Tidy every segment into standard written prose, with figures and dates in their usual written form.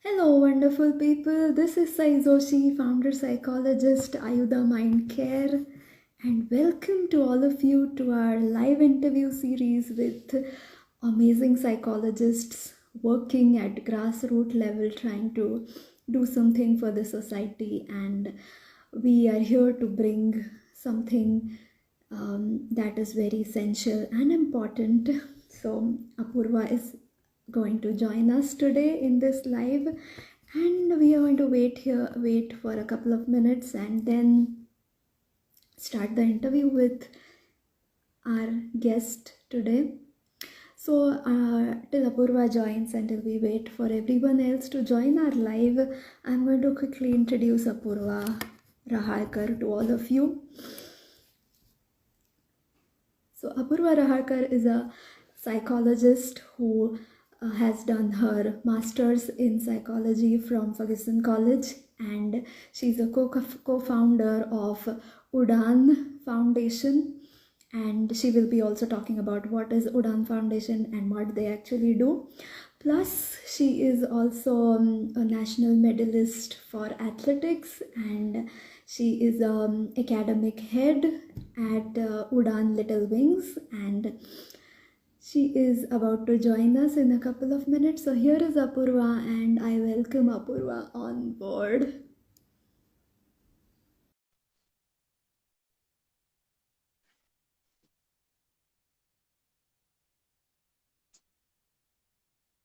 Hello, wonderful people. This is Sai Joshi, founder psychologist, Ayuda Mind Care, and welcome to all of you to our live interview series with amazing psychologists working at grassroots level, trying to do something for the society. And we are here to bring something that is very essential and important. So, Apurva is going to join us today in this live, and we are going to wait for a couple of minutes and then start the interview with our guest today. So till Apurva joins and till we wait for everyone else to join our live, I'm going to quickly introduce Apurva Rahalkar to all of you. So Apurva Rahalkar is a psychologist who has done her master's in psychology from Ferguson College, and she's a co-founder of Udan Foundation, and she will be also talking about what is Udan Foundation and what they actually do. Plus, she is also a national medalist for athletics, and she is academic head at Udan Little Wings, and she is about to join us in a couple of minutes. So here is Apurva, and I welcome Apurva on board.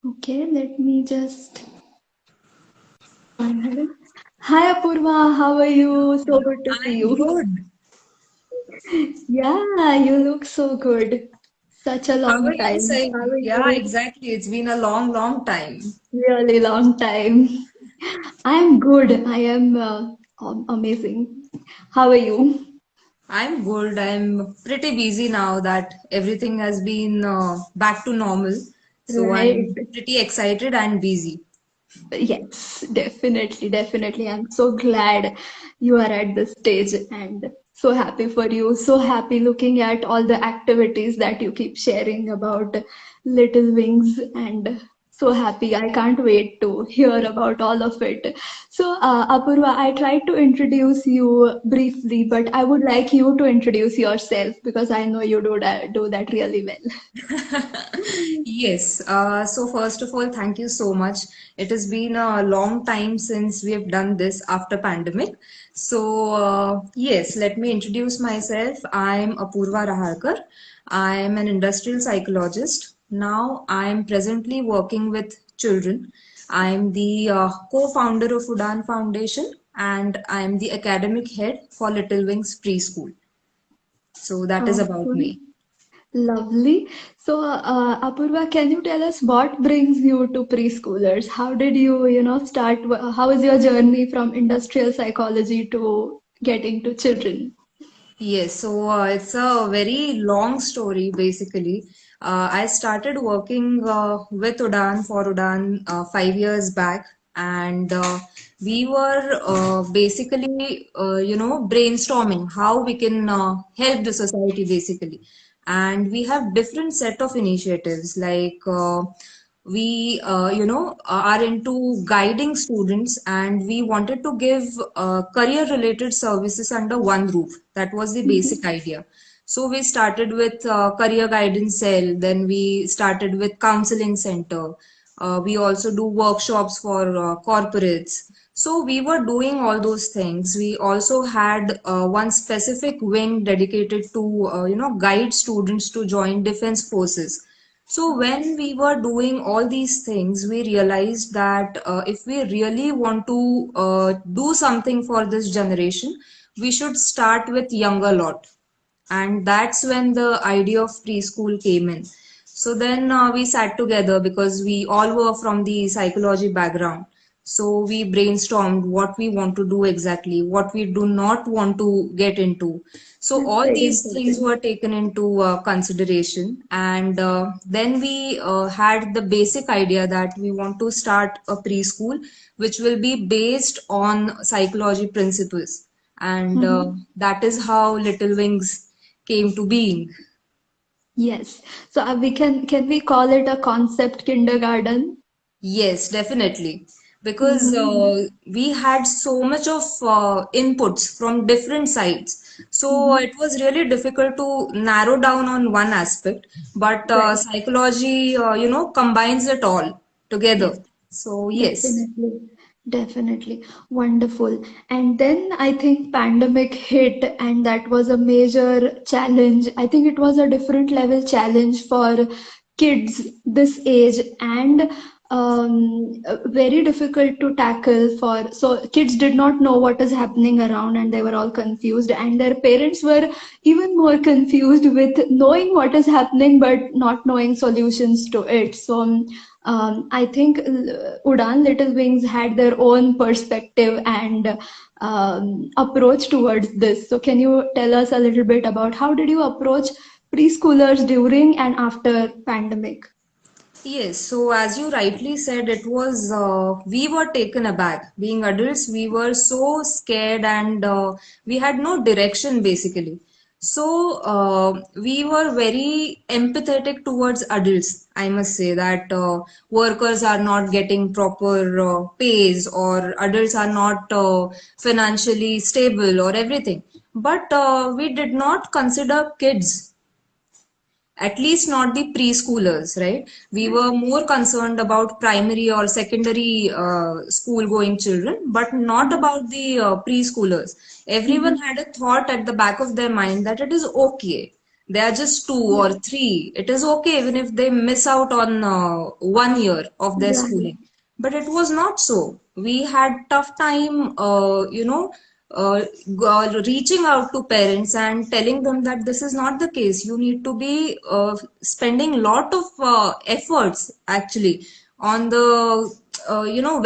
Okay, let me just go ahead. Hi Apurva, how are you? So good to see I'm you. good. Yeah, you look so good. Such a How are long you, time. Sai? How are Yeah, you? exactly. It's been a long, long time. Really long time. I'm good. I am amazing. How are you? I'm good. I'm pretty busy now that everything has been back to normal. So Right. I'm pretty excited and busy. Yes, definitely, definitely. I'm so glad you are at this stage and so happy for you. So happy looking at all the activities that you keep sharing about Little Wings, and so happy. I can't wait to hear about all of it. So, Apurva, I tried to introduce you briefly, but I would like you to introduce yourself because I know you do that really well. Yes. So first of all, thank you so much. It has been a long time since we have done this after pandemic. So yes, let me introduce myself. I'm Apurva Rahalkar. I'm an industrial psychologist. Now I'm presently working with children. I'm the co-founder of Udan Foundation and I'm the academic head for Little Wings Preschool. So that is about Awesome. me. Lovely. So, Apurva, can you tell us what brings you to preschoolers? How did you start? How is your journey from industrial psychology to getting to children? Yes, so it's a very long story basically. I started working with Udan for Udan 5 years back, and we were basically, brainstorming how we can help the society basically. And we have different set of initiatives like we are into guiding students and we wanted to give career related services under one roof. That was the basic Mhm. idea. So we started with career guidance cell, then we started with counseling center. We also do workshops for corporates. So we were doing all those things. We also had one specific wing dedicated to guide students to join defense forces. So when we were doing all these things, we realized that if we really want to do something for this generation, we should start with younger lot. And that's when the idea of preschool came in. So then we sat together because we all were from the psychology background. So we brainstormed what we want to do exactly, what we do not want to get into. So That's all very these things important. were taken into consideration, and then we had the basic idea that we want to start a preschool which will be based on psychology principles, and Mhm. that is how Little Wings came to being. Yes. So we can we call it a concept kindergarten? Yes, definitely. because Mm-hmm. we had so much of inputs from different sides. So Mm-hmm. it was really difficult to narrow down on one aspect, but Right. psychology, combines it all together. Yes. So yes. Definitely, definitely. Wonderful. And then I think pandemic hit and that was a major challenge. I think it was a different level challenge for kids this age and very difficult to tackle for so kids did not know what is happening around and they were all confused and their parents were even more confused with knowing what is happening but not knowing solutions to it. So I think Udan Little Wings had their own perspective and approach towards this. So, can you tell us a little bit about how did you approach preschoolers during and after pandemic? Yes, so as you rightly said, it was we were taken aback. Being adults, we were so scared and we had no direction basically. So we were very empathetic towards adults. I must say that workers are not getting proper pays or adults are not financially stable or everything. But we did not consider kids, at least not the preschoolers, right? We were more concerned about primary or secondary school going children, but not about the preschoolers. Everyone Mhm. had a thought at the back of their mind that it is okay. They are just two or Yeah, three. It is okay even if they miss out on 1 year of their right, schooling. But it was not so. We had tough time, reaching out to parents and telling them that this is not the case. You need to be spending lot of efforts actually on the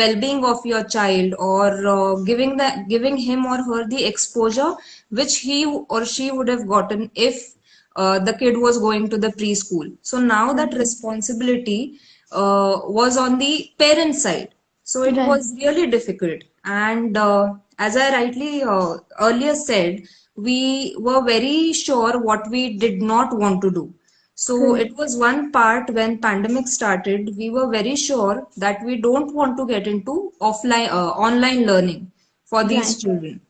well-being of your child, or giving him or her the exposure which he or she would have gotten if the kid was going to the preschool. So now that right, responsibility was on the parent side. So it right, was really difficult. And as I rightly earlier said, we were very sure what we did not want to do. So correct, it was one part when pandemic started, we were very sure that we don't want to get into online learning for these right. children,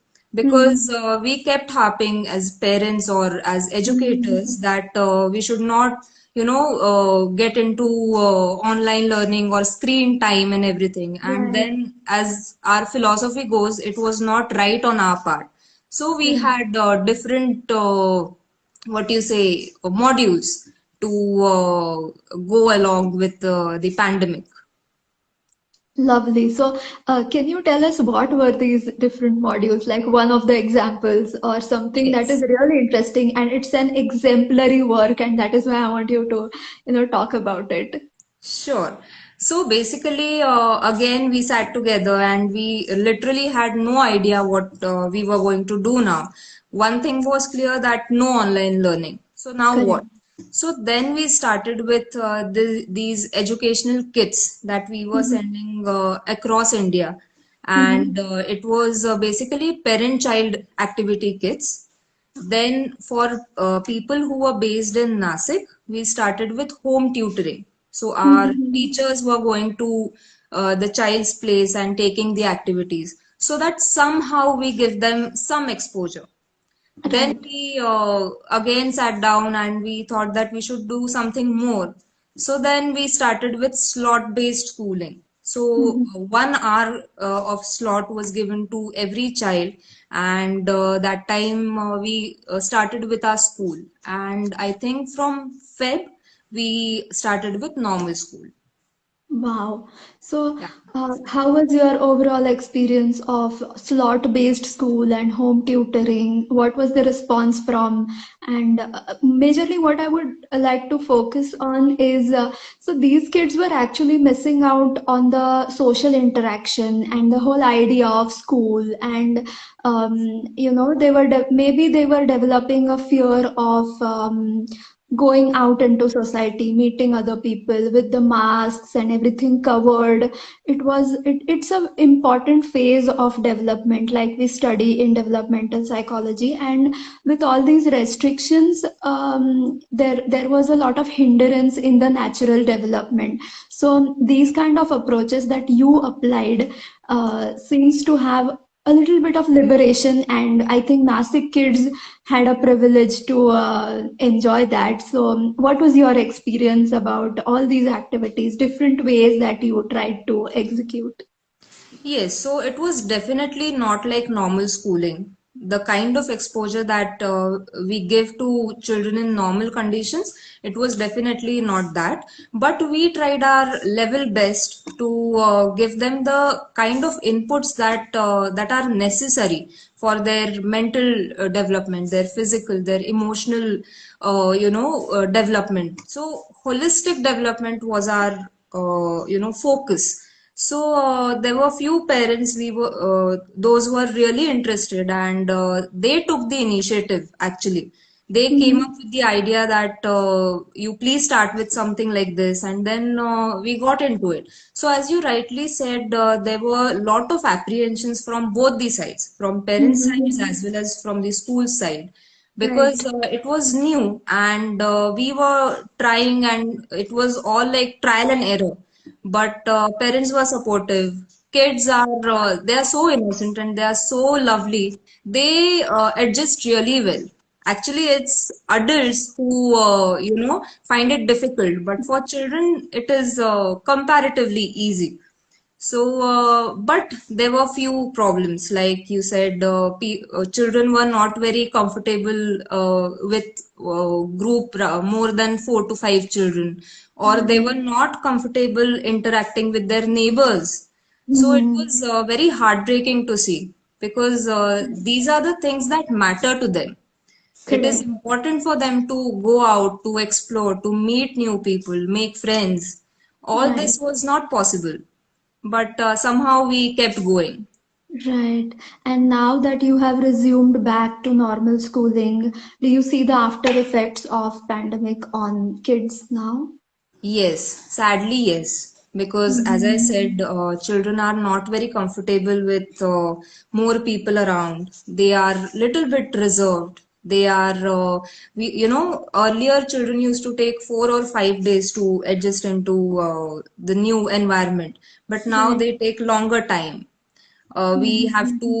Mm-hmm. because we kept harping as parents or as educators Mm-hmm. that we should not get into online learning or screen time and everything. And Right, then as our philosophy goes, it was not right on our part. So we correct. had different what you say modules to go along with the pandemic. Lovely. So, can you tell us what were these different modules, like one of the examples or something that is Yes. really interesting and it's an exemplary work, and that is why I want you to, talk about it. Sure. So basically, again, we sat together and we literally had no idea what we were going to do now. One thing was clear, that no online learning. So now what? Correct. So then we started with these educational kits that we were Mm-hmm. sending across India. Mm-hmm. And it was basically parent-child activity kits. Then, for people who were based in Nasik, we started with home tutoring. So, our Mm-hmm. teachers were going to the child's place and taking the activities, so that somehow we give them some exposure. Then Right. we again sat down and we thought that we should do something more. So then we started with slot based schooling. So Mm-hmm. 1 hour of slot was given to every child, and that time we started with our school. And I think from Feb we started with normal school. Wow. So, Yeah. how was your overall experience of slot-based school and home tutoring? What was the response from? And majorly, what I would like to focus on is so these kids were actually missing out on the social interaction and the whole idea of school. And, they were maybe they were developing a fear of going out into society, meeting other people with the masks and everything covered. It's a important phase of development, like we study in developmental psychology. And with all these restrictions, there was a lot of hindrance in the natural development. So these kind of approaches that you applied seems to have a little bit of liberation, and I think Nasik kids had a privilege to enjoy that. So what was your experience about all these activities, different ways that you tried to execute? Yes, so it was definitely not like normal schooling. The kind of exposure that we give to children in normal conditions, it was definitely not that. But we tried our level best to give them the kind of inputs that are necessary for their mental development, their physical, their emotional, development. So holistic development was our, focus. So there were few parents we were those who were really interested, and they took the initiative actually. They came up Mhm. with the idea that you please start with something like this, and then we got into it. So as you rightly said, there were a lot of apprehensions from both the sides, from parents' sides Mhm. as well as from the school side, Right. because it was new, and we were trying, and it was all like trial and error. But parents were supportive. Kids are they are so innocent and they are so lovely. They adjust really well. Actually, it's adults who find it difficult, but for children it is comparatively easy. So, but there were few problems, like you said, children were not very comfortable with group more than 4 to 5 children, or they were Mhm. not comfortable interacting with their neighbors. So it Mhm. was very heartbreaking to see, because these are the things that matter to them. It is Correct. important for them to go out, to explore, to meet new people, make friends. All Right. this was not possible, but somehow we kept going. Right. And now that you have resumed back to normal schooling, do you see the after effects of pandemic on kids now? Yes, sadly, yes. Because as I Mhm. said, children are not very comfortable with more people around. They are little bit reserved. They are, earlier children used to take 4 or 5 days to adjust into the new environment, but now Right. they take longer time. We have Mhm. to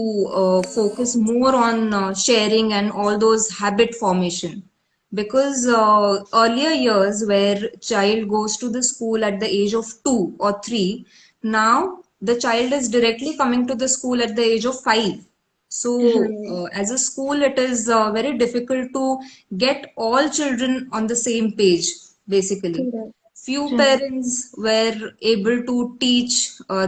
focus more on sharing and all those habit formation, because earlier years where child goes to the school at the age of 2 or 3, now the child is directly coming to the school at the age of 5. So Right. as a school it is very difficult to get all children on the same page, basically. Correct. Few Right. parents were able to teach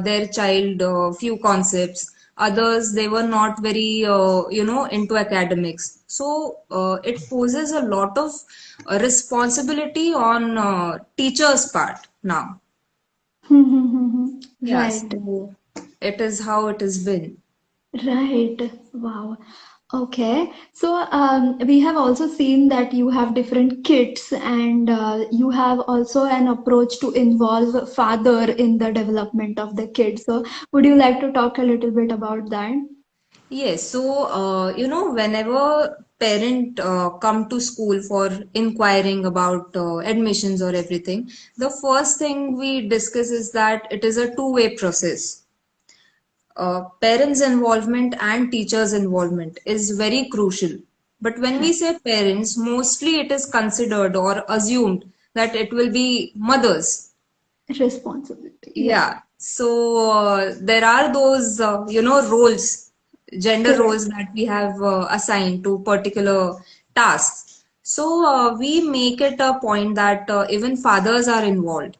their child few concepts. Others, they were not very, into academics. So it poses a lot of responsibility on teachers' part now. Yeah, Right. so it is how it has been. Right. Wow. Okay. So we have also seen that you have different kits, and you have also an approach to involve father in the development of the kids. So would you like to talk a little bit about that? Yes, so whenever parent come to school for inquiring about admissions or everything, the first thing we discuss is that it is a two-way process. Parents' involvement and teachers' involvement is very crucial. But when we Right. say parents, mostly it is considered or assumed that it will be mothers. Responsibility. Yeah. Yeah, so there are those, roles, gender Correct. roles that we have assigned to particular tasks. So we make it a point that even fathers are involved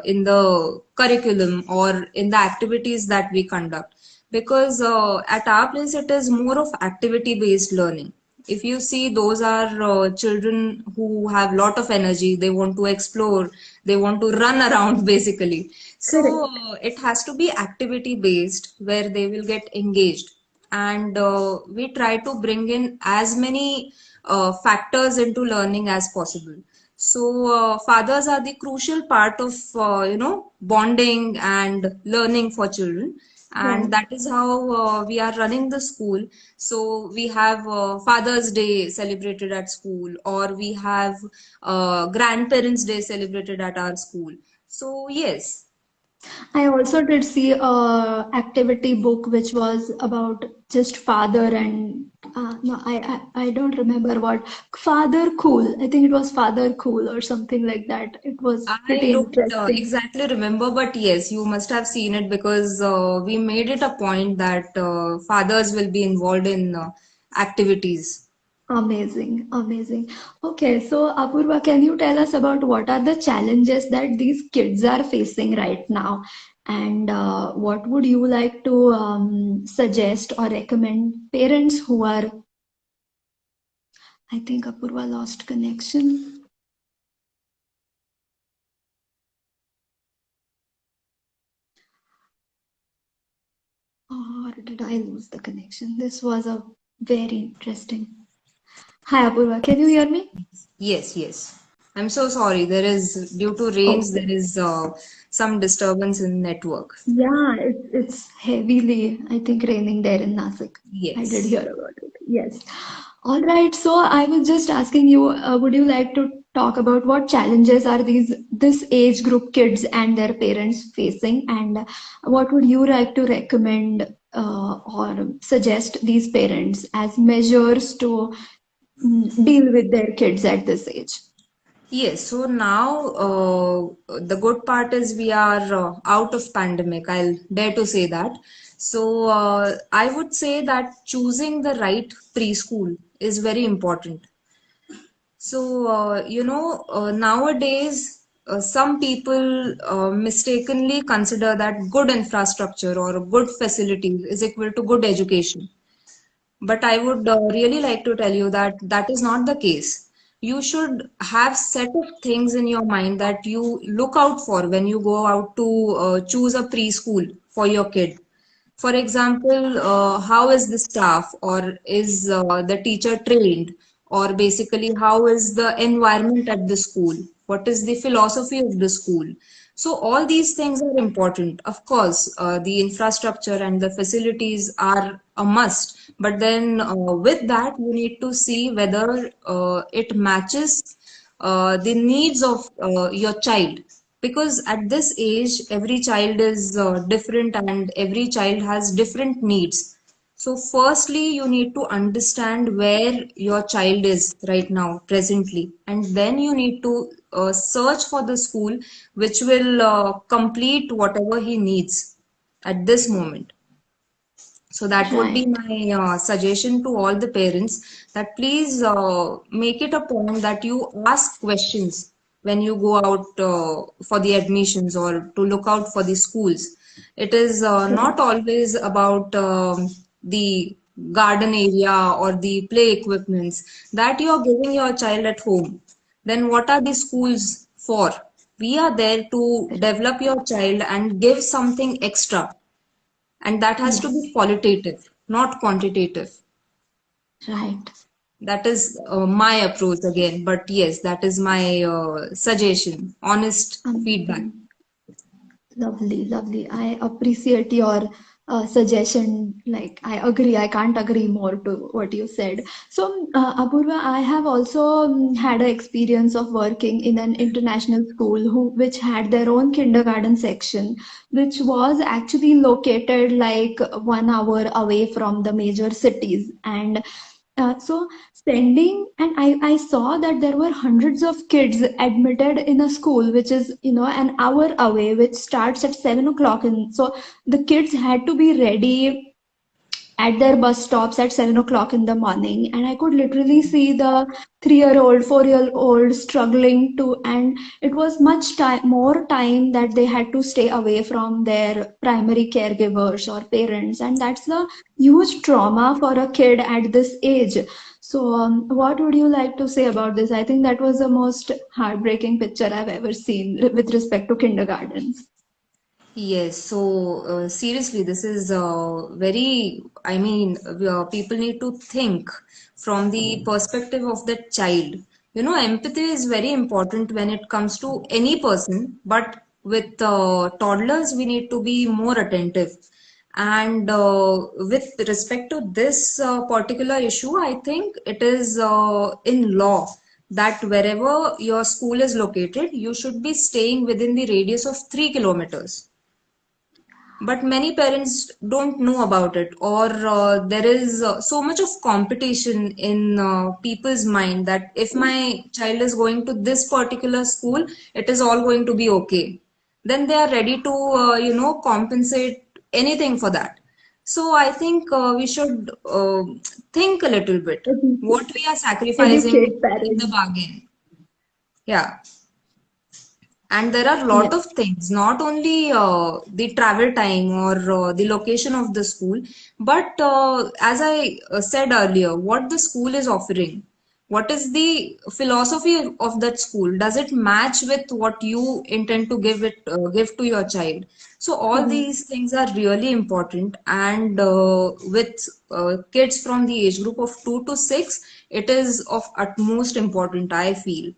in the curriculum or in the activities that we conduct. Because at our place, it is more of activity-based learning. If you see, those are children who have lot of energy, they want to explore, they want to run around basically. So Correct. it has to be activity based where they will get engaged, and we try to bring in as many factors into learning as possible. So fathers are the crucial part of bonding and learning for children, and Right. that is how we are running the school. So we have Father's Day celebrated at school, or we have Grandparents' Day celebrated at our school. So yes. I also did see a activity book which was about just father and no, I don't remember what father cool. I think it was father cool or something like that. It was I pretty don't interesting. exactly remember, but yes, you must have seen it because we made it a point that fathers will be involved in activities. Amazing, amazing. Okay, so Apurva, can you tell us about what are the challenges that these kids are facing right now? And what would you like to suggest or recommend parents who are, I think Apurva lost connection. Or did I lose the connection? This was a very interesting. Hi Apurva, can you hear me? Yes, yes. I'm so sorry. There is, due to rains, Okay. there is some disturbance in network. Yeah, it's heavily, I think, raining there in Nasik. I did Yes. hear about it. Yes. All right. So I was just asking you, would you like to talk about what challenges are this age group kids and their parents facing, and what would you like to recommend or suggest these parents as measures to deal with their kids at this age? Yes, so now the good part is we are out of pandemic. I'll dare to say that. So I would say that choosing the right preschool is very important. So nowadays some people mistakenly consider that good infrastructure or good facilities is equal to good education. But I would really like to tell you that that is not the case. You should have set of things in your mind that you look out for when you go out to choose a preschool for your kid. For example, how is the staff, or is the teacher trained, or basically how is the environment at the school? What is the philosophy of the school? So all these things are important. Of course, the infrastructure and the facilities are a must, but then with that, you need to see whether it matches the needs of your child, because at this age every child is different and every child has different needs. So firstly you need to understand where your child is right now presently, and then you need to search for the school which will complete whatever he needs at this moment. So that would be Right. my suggestion to all the parents, that please make it a point that you ask questions when you go out for the admissions or to look out for the schools. It is not always about the garden area or the play equipments that you are giving your child at home. Then what are the schools for? We are there to develop your child and give something extra, and that has to be Yes. qualitative, not quantitative. Right. That is my approach again, but yes, that is my suggestion, honest feedback. Amazing. Lovely, lovely. I appreciate your suggestion. Like, I agree. I can't agree more to what you said. So, Apurva, I have also had an experience of working in an international school which had their own kindergarten section, which was actually located like 1 hour away from the major cities. And so spending, and I saw that there were hundreds of kids admitted in a school which is, an hour away, which starts at 7 o'clock. And so the kids had to be ready at their bus stops at 7 o'clock in the morning, and I could literally see the 3-year-old, 4-year-old struggling to, and it was much time, more time that they had to stay away from their primary caregivers or parents, and that's a huge trauma for a kid at this age. So, what would you like to say about this? I think that was the most heartbreaking picture I've ever seen with respect to kindergartens. Yes, so seriously, this is very, I mean, people need to think from the perspective of the child. Empathy is very important when it comes to any person, but with toddlers, we need to be more attentive. And with respect to this particular issue, I think it is in law that wherever your school is located, you should be staying within the radius of 3 kilometers. But many parents don't know about it, or there is so much of competition in people's mind that if my child is going to this particular school, it is all going to be okay. Then they are ready to, compensate anything for that. So I think we should think a little bit what we are sacrificing Educate in the parents. bargain. Yeah. And there are a Yeah. lot of things, not only the travel time or the location of the school, but as I said earlier, what the school is offering. What is the philosophy of that school? Does it match with what you intend to give to your child? So all Mhm. these things are really important, and with kids from the age group of 2 to 6, it is of utmost important, I feel,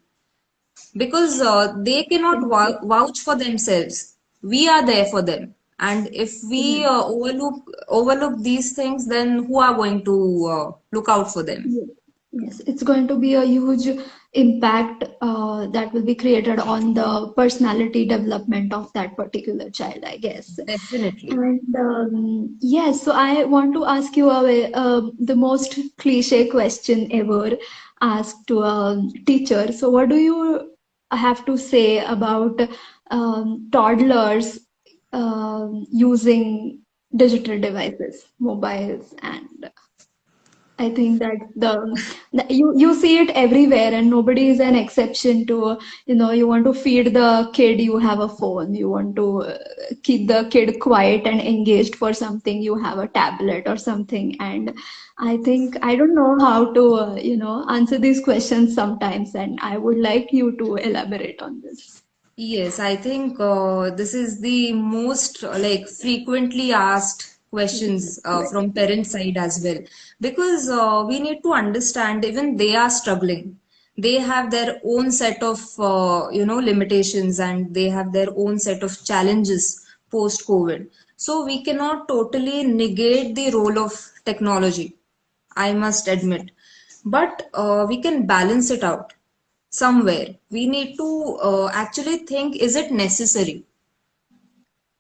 because they cannot vouch for themselves. We are there for them, and if we Mhm. overlook these things, then who are going to look out for them? Yes, yes, it's going to be a huge impact that will be created on the personality development of that particular child, I guess. Definitely. And yes, so I want to ask you the most cliche question ever asked to a teacher. So, what do you have to say about toddlers using digital devices, mobiles, and I think that you see it everywhere, and nobody is an exception to, you want to feed the kid, you have a phone. You want to keep the kid quiet and engaged for something, you have a tablet or something. And I think I don't know how to, answer these questions sometimes, and I would like you to elaborate on this. Yes, I think this is the most like frequently asked questions Right. from parent side as well, because we need to understand even they are struggling. They have their own set of limitations, and they have their own set of challenges post COVID. So we cannot totally negate the role of technology, I must admit, but we can balance it out somewhere. We need to actually think, is it necessary?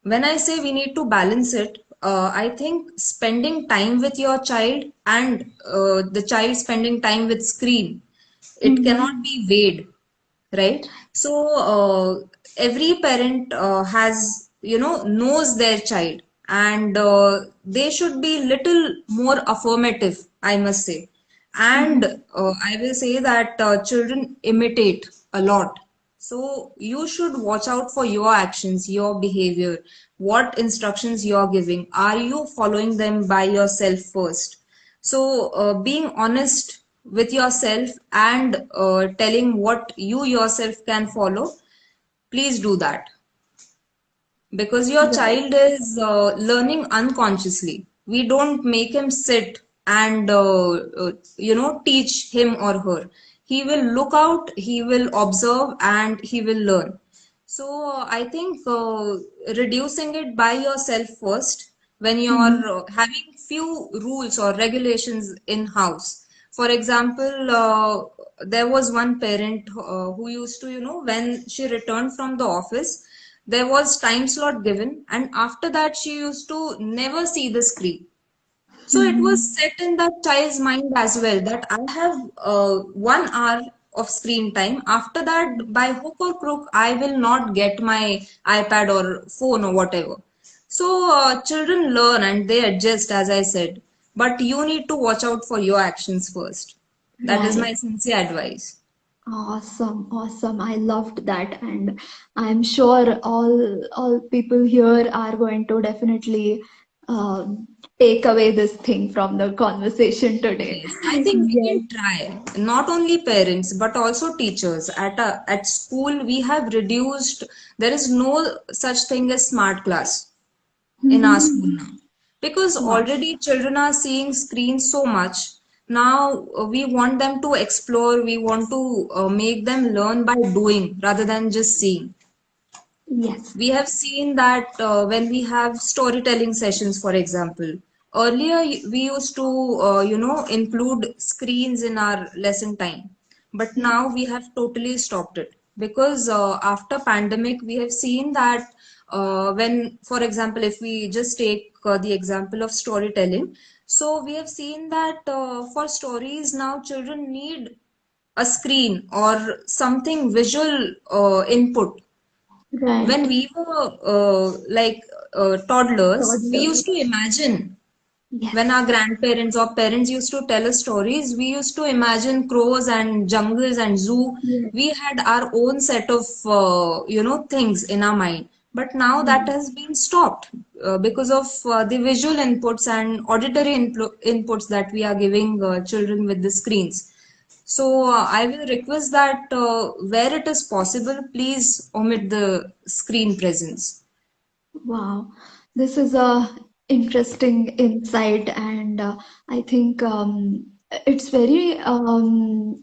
When I say we need to balance it, I think spending time with your child and the child spending time with screen, it cannot Mm-hmm. be weighed, right? So every parent has, knows their child, and they should be little more affirmative, I must say. And Mm-hmm. I will say that children imitate a lot. So you should watch out for your actions, your behavior, what instructions you're giving. Are you following them by yourself first? So being honest with yourself and telling what you yourself can follow, please do that, because your Right. child is learning unconsciously. We don't make him sit and teach him or her. He will look out, he will observe, and he will learn. So I think reducing it by yourself first, when Mm-hmm. you're having few rules or regulations in house. For example, there was one parent who used to, when she returned from the office, there was time slot given, and after that she used to never see the screen. So it was Mm-hmm. set in that child's mind as well that I have 1 hour of screen time. After that, by hook or crook, I will not get my iPad or phone or whatever. So children learn and they adjust, as I said. But you need to watch out for your actions first. That is Right. my sincere advice. Awesome, awesome. I loved that, and I'm sure all people here are going to definitely take away this thing from the conversation today. Yes, I think we Yes. can try. Not only parents, but also teachers. At school, we have reduced. There is no such thing as smart class in our school Mm-hmm. now, because Wow. already children are seeing screens so much Now we want them to explore, we want to make them learn by doing rather than just seeing. Yes. We have seen that when we have storytelling sessions, for example, earlier we used to, include screens in our lesson time, but Yes. now we have totally stopped it because after pandemic we have seen that when, for example, if we just take the example of storytelling, so we have seen that for stories now children need a screen or something visual input. When Right. we were toddlers, we Toddler. used to imagine. When our Yes. grandparents or parents used to tell us stories, we used to imagine crows and jungles and zoo. Yes. We had our own set of things in our mind. But now that Yes. has been stopped because of the visual inputs and auditory inputs that we are giving children with the screens. So I will request that where it is possible, please omit the screen presence. Wow, this is a interesting insight, and I think it's very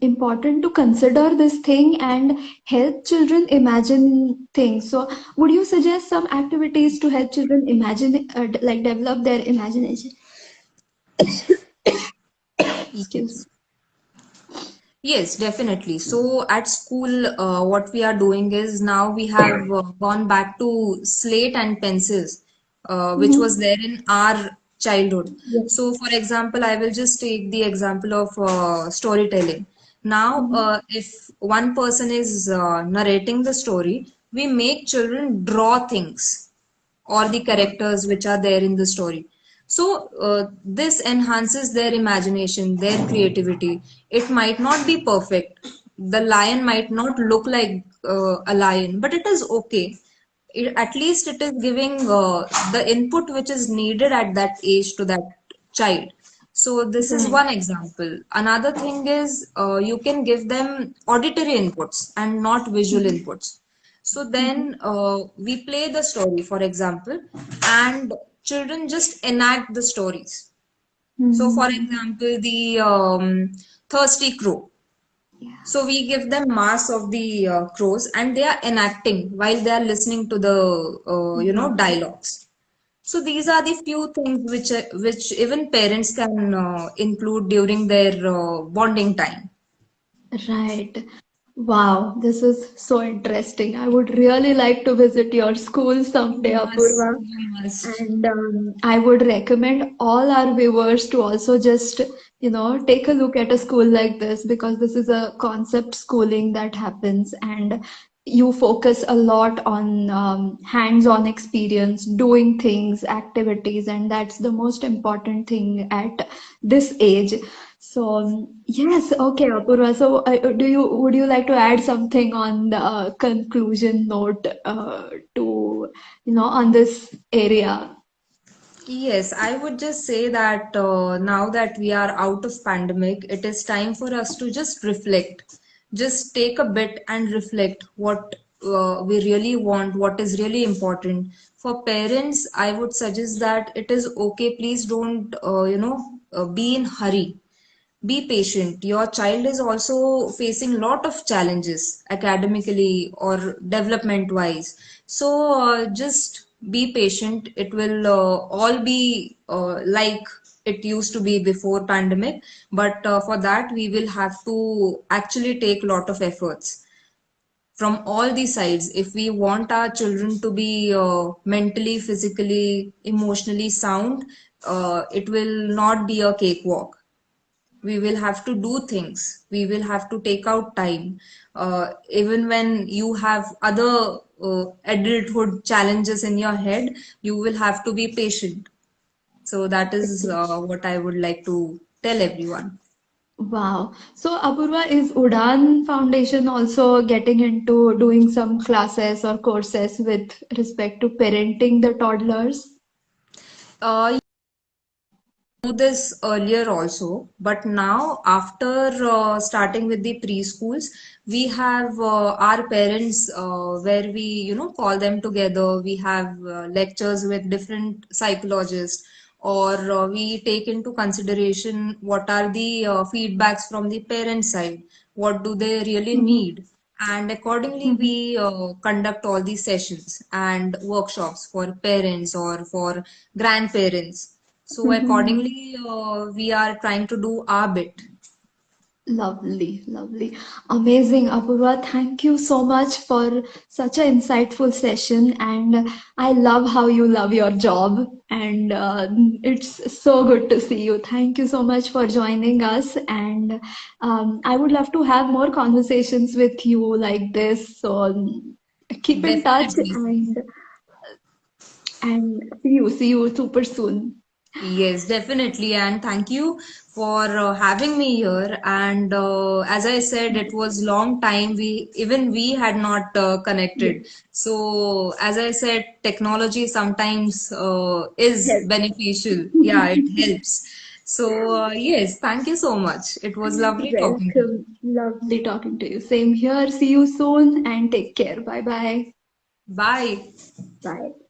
important to consider this thing and help children imagine things. So, would you suggest some activities to help children imagine, like develop their imagination? Excuse me. Yes. Yes, definitely. So at school, what we are doing is now we have gone back to slate and pencils, which was Mhm. there in our childhood. Yes. So, for example, I will just take the example of storytelling. Now, Mhm. if one person is narrating the story, we make children draw things or the characters which are there in the story. So, this enhances their imagination, their creativity. It might not be perfect. The lion might not look like a lion, but it is okay. At least it is giving the input which is needed at that age to that child. So, this is Right. one example. Another thing is you can give them auditory inputs and not visual Mhm. inputs. So then Mhm. we play the story, for example, and children just enact the stories. So, for Mhm. example, the thirsty crow. Yeah. So we give them mass of the crows, and they are enacting while they are listening to the Wow. dialogues. So these are the few things which even parents can include during their bonding time. Right. Wow, this is so interesting. I would really like to visit your school someday, You must, Apurva. you must. And I would recommend all our viewers to also just, take a look at a school like this because this is a concept schooling that happens and you focus a lot on hands-on experience, doing things, activities, and that's the most important thing at this age. So yes, okay, Apurva. So would you like to add something on the conclusion note to on this area? Yes, I would just say that now that we are out of pandemic, it is time for us to just reflect. Just take a bit and reflect what we really want, what is really important. For parents, I would suggest that it is okay. Please don't, be in hurry. Be patient. Your child is also facing a lot of challenges academically or development wise. So just be patient. It will all be like it used to be before pandemic, but for that we will have to actually take a lot of efforts from all the sides if we want our children to be mentally, physically, emotionally sound. It will not be a cakewalk. We will have to do things, we will have to take out time, even when you have other adulthood challenges in your head, you will have to be patient. So that is what I would like to tell everyone. Wow. So, Apurva, is Udan Foundation also getting into doing some classes or courses with respect to parenting the toddlers? Do this earlier also, but now after starting with the preschools, we have our parents where we call them together. We have lectures with different psychologists or we take into consideration what are the feedbacks from the parent side, what do they really Mm-hmm. need, and accordingly Mm-hmm. we conduct all these sessions and workshops for parents or for grandparents. So Mm-hmm. accordingly we are trying to do our bit. Lovely, lovely. Amazing, Apurva. Thank you so much for such an insightful session. And I love how you love your job. And it's so good to see you. Thank you so much for joining us. And I would love to have more conversations with you like this. So keep in touch Definitely. and see you super soon. Yes, definitely. And thank you for having me here. And as I said, it was long time we had not connected. Yes. So as I said, technology sometimes is Yes. beneficial. Yeah, it helps. So yes, thank you so much. It was lovely talking to you. Welcome. Lovely talking to you. Same here. See you soon and take care. Bye bye. Bye. Bye.